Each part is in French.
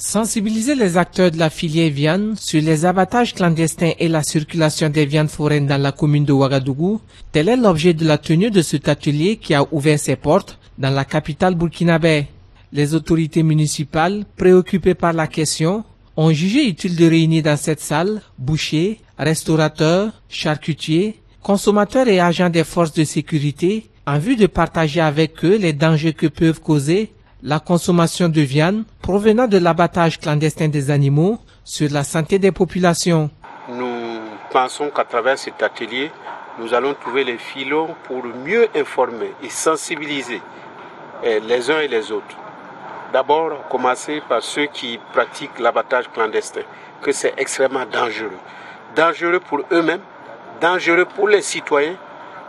Sensibiliser les acteurs de la filière viande sur les abattages clandestins et la circulation des viandes foraines dans la commune de Ouagadougou, tel est l'objet de la tenue de cet atelier qui a ouvert ses portes dans la capitale burkinabé. Les autorités municipales, préoccupées par la question, ont jugé utile de réunir dans cette salle bouchers, restaurateurs, charcutiers, consommateurs et agents des forces de sécurité en vue de partager avec eux les dangers que peuvent causer la consommation de viande provenant de l'abattage clandestin des animaux sur la santé des populations. Nous pensons qu'à travers cet atelier, nous allons trouver les filons pour mieux informer et sensibiliser les uns et les autres. D'abord, commencer par ceux qui pratiquent l'abattage clandestin, que c'est extrêmement dangereux. Dangereux pour eux-mêmes, dangereux pour les citoyens,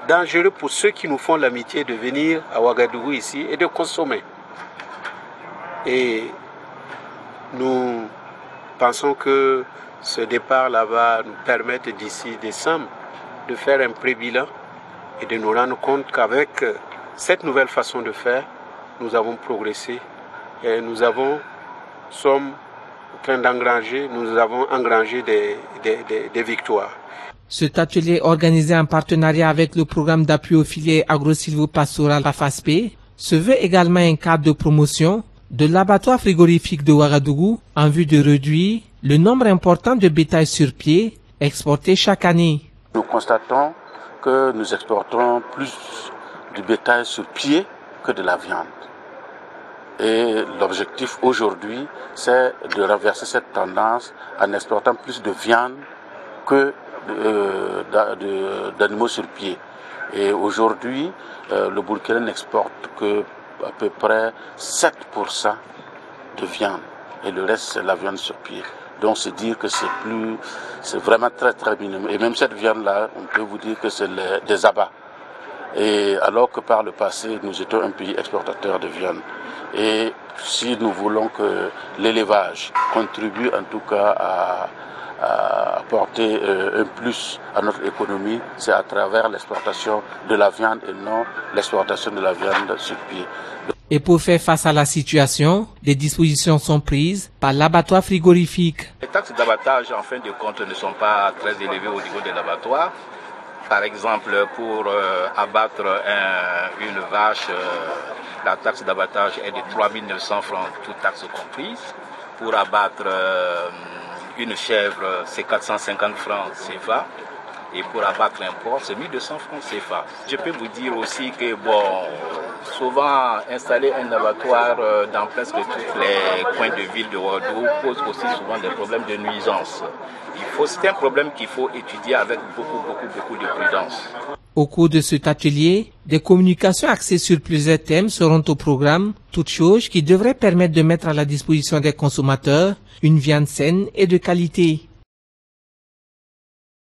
dangereux pour ceux qui nous font l'amitié de venir à Ouagadougou ici et de consommer. Et nous pensons que ce départ-là va nous permettre d'ici décembre de faire un pré-bilan et de nous rendre compte qu'avec cette nouvelle façon de faire, nous avons progressé et nous sommes en train d'engranger, nous avons engrangé des victoires. Cet atelier organisé en partenariat avec le programme d'appui aux filières agro-silvo-pastorales FASP se veut également un cadre de promotion de l'abattoir frigorifique de Ouagadougou en vue de réduire le nombre important de bétail sur pied exporté chaque année. Nous constatons que nous exportons plus de bétail sur pied que de la viande. Et l'objectif aujourd'hui, c'est de renverser cette tendance en exportant plus de viande que d'animaux sur pied. Et aujourd'hui, le Burkina n'exporte que à peu près 7% de viande et le reste c'est la viande sur pied. Donc c'est dire que c'est vraiment très très minime. Et même cette viande-là, on peut vous dire que c'est des abats. Et alors que par le passé, nous étions un pays exportateur de viande. Et si nous voulons que l'élevage contribue en tout cas à apporter un plus à notre économie, c'est à travers l'exportation de la viande et non l'exportation de la viande sur pied. Et pour faire face à la situation, des dispositions sont prises par l'abattoir frigorifique. Les taxes d'abattage, en fin de compte, ne sont pas très élevées au niveau de l'abattoir. Par exemple, pour abattre une vache, la taxe d'abattage est de 3 900 francs, toutes taxes comprises. Pour abattre une chèvre, c'est 450 francs CFA. Et pour abattre un porc, c'est 1200 francs CFA. Je peux vous dire aussi que, souvent installer un abattoir dans presque tous les coins de ville de Ouagadougou pose aussi souvent des problèmes de nuisance. C'est un problème qu'il faut étudier avec beaucoup de prudence. Au cours de cet atelier, des communications axées sur plusieurs thèmes seront au programme, toutes choses qui devraient permettre de mettre à la disposition des consommateurs une viande saine et de qualité.